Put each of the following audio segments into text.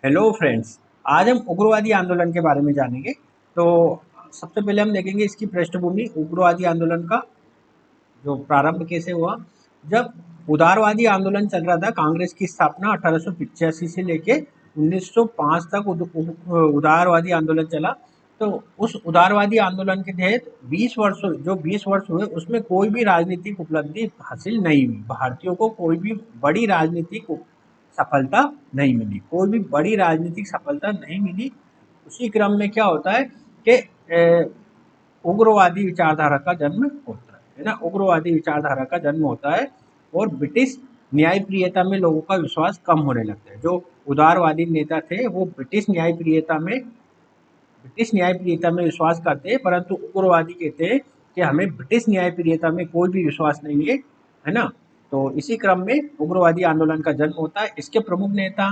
Hello friends. आज हम उग्रवादी आंदोलन के बारे में जानेंगे। तो सबसे पहले हम देखेंगे इसकी पृष्ठभूमि। उग्रवादी आंदोलन का जो प्रारंभ कैसे हुआ। जब उदारवादी आंदोलन चल रहा था, कांग्रेस की स्थापना 1885 से लेके 1905 तक उदारवादी आंदोलन चला। तो उस उदारवादी आंदोलन के तहत 20 वर्ष हुए, उसमें कोई भी राजनीतिक उपलब्धि हासिल नहीं हुई। भारतीयों को कोई भी बड़ी राजनीतिक सफलता नहीं मिली, कोई भी बड़ी राजनीतिक सफलता नहीं मिली। उसी क्रम में क्या होता है कि उग्रवादी विचारधारा का जन्म होता है ना। उग्रवादी विचारधारा का जन्म होता है और ब्रिटिश न्यायप्रियता में लोगों का विश्वास कम होने लगता है। जो उदारवादी नेता थे वो ब्रिटिश न्यायप्रियता में विश्वास करते हैं, परंतु उग्रवादी कहते हैं कि हमें ब्रिटिश न्यायप्रियता में कोई भी विश्वास नहीं है ना। तो इसी क्रम में उग्रवादी आंदोलन का जन्म होता है। इसके प्रमुख नेता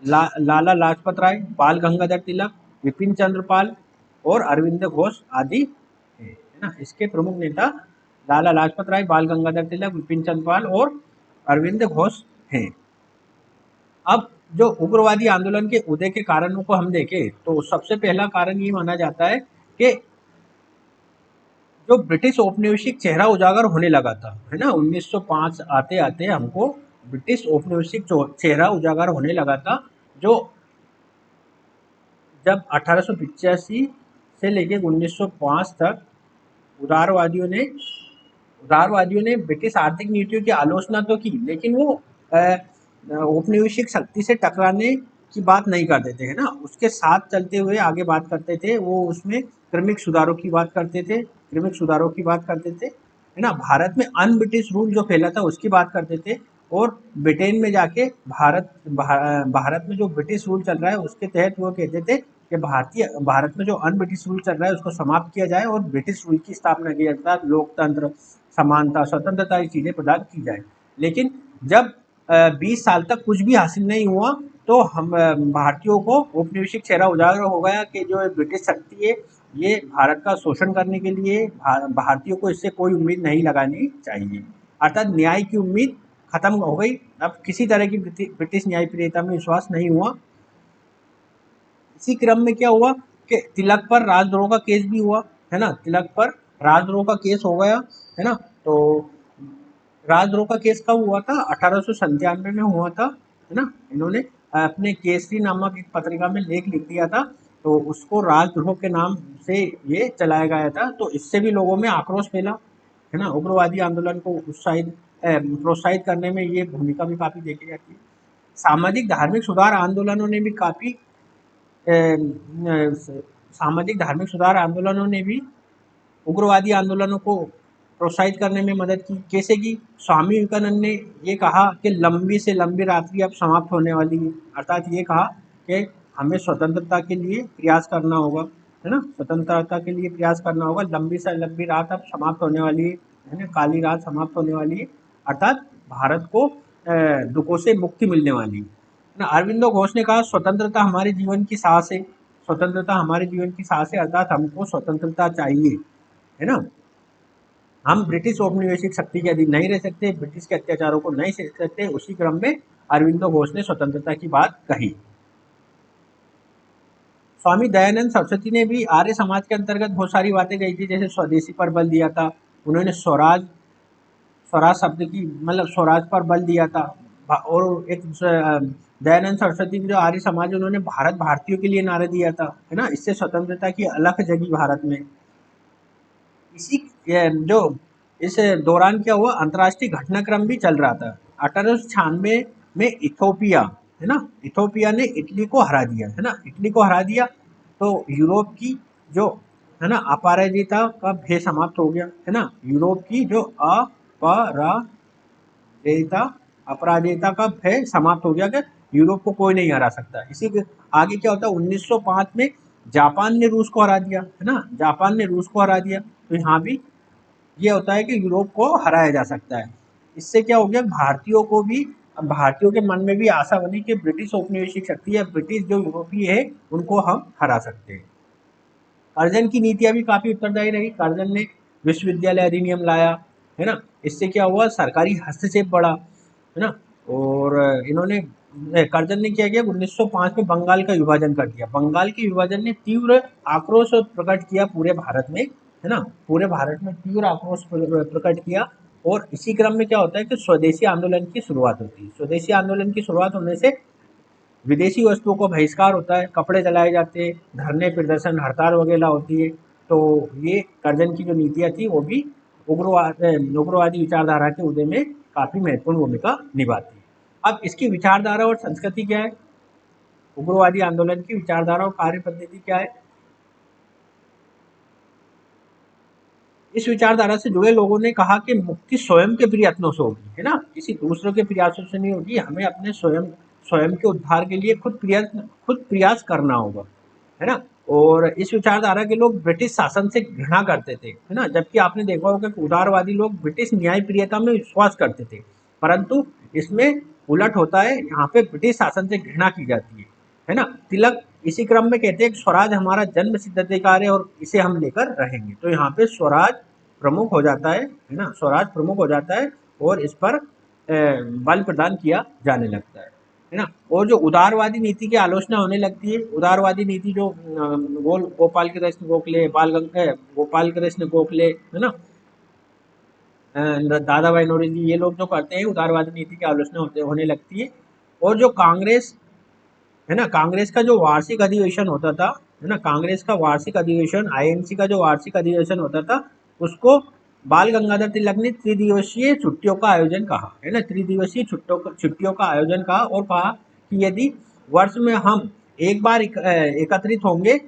लाला लाजपत राय, बाल गंगाधर तिलक, विपिन चंद्र पाल और अरविंद घोष आदि है ना। इसके प्रमुख नेता लाला लाजपत राय, बाल गंगाधर तिलक, विपिन चंद्र पाल और अरविंद घोष हैं। अब जो उग्रवादी आंदोलन के उदय के कारणों को हम देखें तो सबसे पहला कारण ये माना जाता है कि जो ब्रिटिश औपनिवेशिक चेहरा उजागर होने लगा था, है ना। 1905 आते आते हमको ब्रिटिश औपनिवेशिक चेहरा उजागर होने लगा था। जो जब 1885 से लेके 1905 तक उदारवादियों ने उदारवादियों ने ब्रिटिश आर्थिक नीतियों की आलोचना तो की, लेकिन वो औपनिवेशिक शक्ति से टकराने की बात नहीं करते थे, है ना। उसके साथ चलते हुए आगे बात करते थे। वो उसमें क्रमिक सुधारों की बात करते थे, है ना। भारत में अन ब्रिटिश रूल जो फैला था उसकी बात करते थे। और ब्रिटेन में जाके भारत में जो ब्रिटिश रूल चल रहा है उसके तहत वो कहते थे कि भारत में जो अन ब्रिटिश रूल चल रहा है उसको समाप्त किया जाए और ब्रिटिश रूल की स्थापना की जाए, अर्थात लोकतंत्र, समानता, स्वतंत्रता की चीजें प्रदान की जाए। लेकिन जब 20 साल तक कुछ भी हासिल नहीं हुआ तो हम भारतीयों को औपनिवेशिक चेहरा उजागर हो गया कि जो ब्रिटिश शक्ति है ये भारत का शोषण करने के लिए भारतीयों को इससे कोई उम्मीद नहीं लगानी चाहिए। अर्थात न्याय की उम्मीद खत्म हो गई। अब किसी तरह की ब्रिटिश न्यायप्रियता में विश्वास नहीं हुआ। इसी क्रम में क्या हुआ कि तिलक पर राजद्रोह का केस भी हुआ, है ना। तिलक पर राजद्रोह का केस हो गया, है ना। तो राजद्रोह का केस कब हुआ था? 1897 में हुआ था, है ना। इन्होंने अपने केसरी नामक एक पत्रिका में लेख लिख दिया था, तो उसको राजद्रोह के नाम से ये चलाया गया था। तो इससे भी लोगों में आक्रोश फैला, है ना। उग्रवादी आंदोलन को प्रोत्साहित करने में ये भूमिका भी काफी देखी जाती है। सामाजिक धार्मिक सुधार आंदोलनों ने भी काफी सामाजिक धार्मिक सुधार आंदोलनों ने भी उग्रवादी आंदोलनों को प्रोत्साहित करने में मदद की। कैसे की? स्वामी विवेकानंद ने ये कहा कि लंबी से लंबी रात्रि अब समाप्त होने वाली है, अर्थात ये कहा कि हमें स्वतंत्रता के लिए प्रयास करना होगा, है ना। स्वतंत्रता के लिए प्रयास करना होगा। लंबी से लंबी रात अब समाप्त होने वाली है ना। काली रात समाप्त होने वाली है, अर्थात भारत को दुखों से मुक्ति मिलने वाली है ना। अरविंदो घोष ने कहा स्वतंत्रता हमारे जीवन की सांस है, स्वतंत्रता हमारे जीवन की सांस है, अर्थात हमको स्वतंत्रता चाहिए, है ना। हम ब्रिटिश औपनिवेशिक शक्ति के अधीन नहीं रह सकते, ब्रिटिश के अत्याचारों को नहीं सह सकते। उसी क्रम में अरविंदो घोष ने स्वतंत्रता की बात कही। स्वामी दयानंद सरस्वती ने भी आर्य समाज के अंतर्गत बहुत सारी बातें कही थी, जैसे स्वदेशी पर बल दिया था उन्होंने। स्वराज स्वराज शब्द की मतलब स्वराज पर बल दिया था। और एक दयानंद सरस्वती जो आर्य समाज, उन्होंने भारत भारतीयों के लिए नारा दिया था, है ना। इससे स्वतंत्रता की अलख जगी भारत में। इसी जो इस दौरान क्या हुआ, अंतर्राष्ट्रीय घटनाक्रम भी चल रहा था। 1896 में इथोपिया, है ना, इथोपिया ने इटली को हरा दिया, है ना, इटली को हरा दिया। तो यूरोप की जो, है ना, अपराजिता का भय समाप्त हो गया, है ना। यूरोप की जो अपराजिता अपराजिता का भय समाप्त हो गया कि यूरोप को कोई नहीं हरा सकता। इसी के आगे क्या होता है, 1905 में जापान ने रूस को हरा दिया, है ना। जापान ने रूस को हरा दिया। तो यहाँ भी ये होता है कि यूरोप को हराया जा सकता है। इससे क्या हो गया, भारतीयों के मन में भी आशा बनी कि ब्रिटिश औपनिवेशिक शक्ति या ब्रिटिश जो यूरोपीय है उनको हम हरा सकते हैं। कर्जन की नीतियां भी काफी उत्तरदायी रही। कर्जन ने विश्वविद्यालय अधिनियम लाया, है ना। इससे क्या हुआ, सरकारी हस्तक्षेप बढ़ा, है ना। और इन्होंने कर्जन ने क्या किया, 1905 में बंगाल का विभाजन कर दिया। बंगाल के विभाजन ने तीव्र आक्रोश प्रकट किया पूरे भारत में, है ना, पूरे भारत में तीव्र आक्रोश प्रकट किया। और इसी क्रम में क्या होता है कि स्वदेशी आंदोलन की शुरुआत होती है। स्वदेशी आंदोलन की शुरुआत होने से विदेशी वस्तुओं का बहिष्कार होता है, कपड़े जलाए जाते हैं, धरने प्रदर्शन हड़ताल वगैरह होती है। तो ये कर्जन की जो नीतियाँ थी वो भी उग्रवादी विचारधारा के उदय में काफी महत्वपूर्ण भूमिका निभाती है। अब इसकी विचारधारा और संस्कृति क्या है, उग्रवादी आंदोलन की विचारधारा और कार्य पद्धति क्या है। इस विचारधारा से जुड़े लोगों ने कहा कि मुक्ति स्वयं के प्रयत्नों से होगी, है ना, किसी दूसरों के प्रयासों से नहीं होगी, हमें अपने स्वयं स्वयं के उद्धार के लिए खुद प्रयास करना होगा, है ना। और इस विचारधारा के लोग ब्रिटिश शासन से घृणा करते थे, है ना, जबकि आपने देखा होगा कि उदारवादी लोग ब्रिटिश न्यायप्रियता में विश्वास करते थे। परंतु इसमें उलट होता है, यहाँ पे ब्रिटिश शासन से घृणा की जाती है ना। तिलक इसी क्रम में कहते हैं कि स्वराज हमारा जन्म सिद्ध अधिकार है और इसे हम लेकर रहेंगे। तो यहाँ पे स्वराज प्रमुख हो जाता है ना, स्वराज प्रमुख हो जाता है और इस पर बल प्रदान किया जाने लगता है ना। और जो उदारवादी नीति की आलोचना होने लगती है, उदारवादी नीति जो गोपाल कृष्ण गोखले, गोपाल कृष्ण गोखले, है ना, दादा भाई नौरोजी, ये लोग जो करते हैं उदारवादी नीति की आलोचना होने लगती है। और जो कांग्रेस, है ना, कांग्रेस का जो वार्षिक अधिवेशन होता था, है ना, कांग्रेस का वार्षिक अधिवेशन, आईएनसी का जो वार्षिक अधिवेशन होता था, उसको बाल गंगाधर तिलक ने त्रिदिवसीय छुट्टियों का आयोजन कहा, है ना, त्रिदिवसीय छुट्टियों का आयोजन कहा और कहा कि यदि वर्ष में हम एक बार एकत्रित होंगे,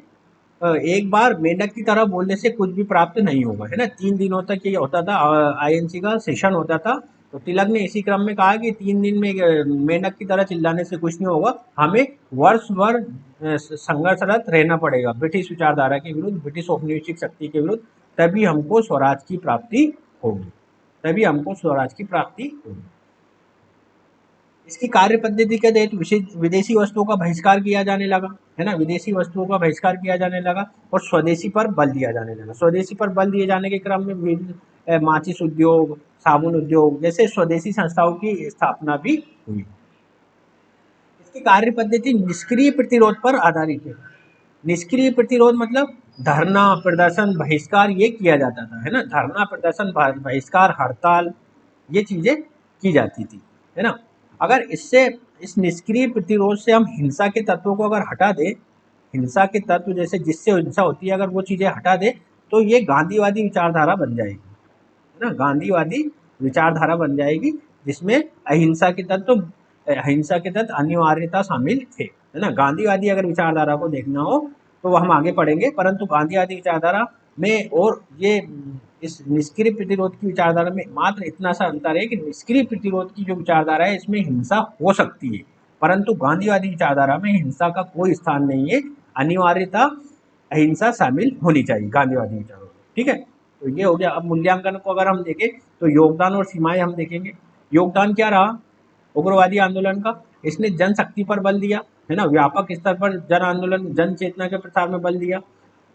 एक बार मेंढक की तरह बोलने से कुछ भी प्राप्त नहीं होगा, है ना। 3 दिनों तक ये होता था, आईएनसी का सेशन होता था। तो तिलक ने इसी क्रम में कहा कि 3 दिन में मेंढक की तरह चिल्लाने से कुछ नहीं होगा, हमें वर्ष भर संघर्षरत रहना पड़ेगा ब्रिटिश विचारधारा के विरुद्ध, ब्रिटिश औपनिवेशिक शक्ति के विरुद्ध, तभी हमको स्वराज की प्राप्ति होगी, तभी हमको स्वराज की प्राप्ति होगी। इसकी कार्य पद्धति के तहत विदेशी वस्तुओं का बहिष्कार किया जाने लगा, है ना, विदेशी वस्तुओं का बहिष्कार किया जाने लगा और स्वदेशी पर बल दिया जाने लगा। स्वदेशी पर बल दिए जाने के क्रम में विभिन्न माचिस उद्योग, साबुन उद्योग जैसे स्वदेशी संस्थाओं की स्थापना भी हुई। इसकी कार्य पद्धति निष्क्रिय प्रतिरोध पर आधारित है। निष्क्रिय प्रतिरोध मतलब धरना प्रदर्शन बहिष्कार ये किया जाता था, है ना, धरना प्रदर्शन बहिष्कार हड़ताल ये चीजें की जाती थी, है ना। अगर इससे इस निष्क्रिय प्रतिरोध से हम हिंसा के तत्वों को अगर हटा दें, हिंसा के तत्व जैसे जिससे हिंसा होती है अगर वो चीजें हटा दें, तो ये गांधीवादी विचारधारा बन जाएगी, है ना, गांधीवादी विचारधारा बन जाएगी जिसमें अहिंसा के तत्व, अहिंसा के तत्व अनिवार्यता शामिल थे, है ना। गांधीवादी अगर विचारधारा को देखना हो तो वो हम आगे पढ़ेंगे, परंतु गांधीवादी विचारधारा में और ये इस निष्क्रिय प्रतिरोध की विचारधारा में मात्र इतना सा अंतर है कि निष्क्रिय प्रतिरोध की जो विचारधारा है इसमें हिंसा हो सकती है, परंतु गांधीवादी विचारधारा में हिंसा का कोई स्थान नहीं है, अनिवार्यता अहिंसा शामिल होनी चाहिए गांधीवादी विचारों में, ठीक है। तो ये हो गया। अब मूल्यांकन को अगर हम देखें तो योगदान और सीमाएं हम देखेंगे। योगदान क्या रहा उग्रवादी आंदोलन का, इसने जनशक्ति पर बल दिया, है ना, व्यापक स्तर पर जन आंदोलन जन चेतना के प्रसार में बल दिया,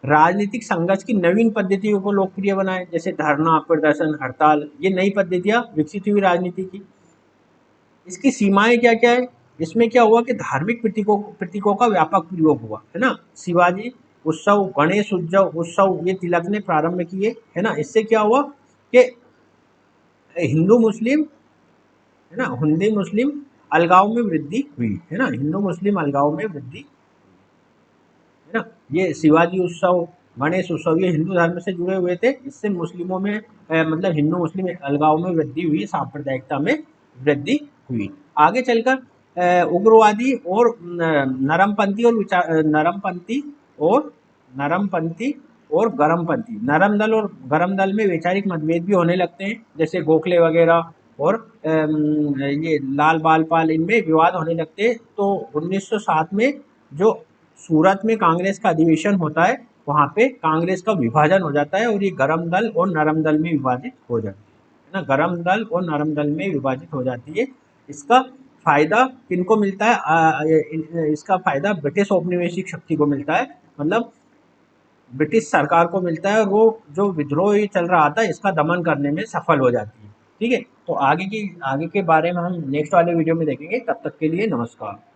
राजनीतिक संघर्ष की नवीन पद्धतियों को लोकप्रिय बनाए जैसे धरना प्रदर्शन हड़ताल, ये नई पद्धतियां विकसित हुई राजनीति की। इसकी सीमाएं क्या क्या है, इसमें क्या हुआ कि धार्मिक प्रतीकों का व्यापक प्रयोग हुआ, है ना, शिवाजी उत्सव, गणेश उत्सव ये तिलक ने प्रारंभ किए, है ना। इससे क्या हुआ कि हिंदू मुस्लिम, है ना, हिंदू मुस्लिम अलगाव में वृद्धि हुई, है ना, हिंदू मुस्लिम अलगाव में वृद्धि, है ना। ये शिवाजी उत्सव, गणेश उत्सव ये हिंदू धर्म से जुड़े हुए थे, इससे मुस्लिमों में मतलब हिंदू मुस्लिम अलगाव में वृद्धि हुई, सांप्रदायिकता में वृद्धि हुई। आगे चलकर उग्रवादी और नरमपंथी और नरमपंथी और नरमपंथी और गरमपंथी, नरम दल और गरम दल में वैचारिक मतभेद भी होने लगते हैं, जैसे गोखले वगैरह और ये लाल बाल पाल, इनमें विवाद होने लगते हैं। तो 1907 में जो सूरत में कांग्रेस का अधिवेशन होता है वहाँ पे कांग्रेस का विभाजन हो जाता है और ये गरम दल और नरम दल में विभाजित हो जाती है ना, गरम दल और नरम दल में विभाजित हो जाती है। इसका फायदा किनको मिलता है, इसका फायदा ब्रिटिश औपनिवेशिक शक्ति को मिलता है, मतलब ब्रिटिश सरकार को मिलता है और वो जो विद्रोह चल रहा था इसका दमन करने में सफल हो जाती है। ठीक है, तो आगे के बारे में हम नेक्स्ट वाले वीडियो में देखेंगे। तब तक के लिए नमस्कार।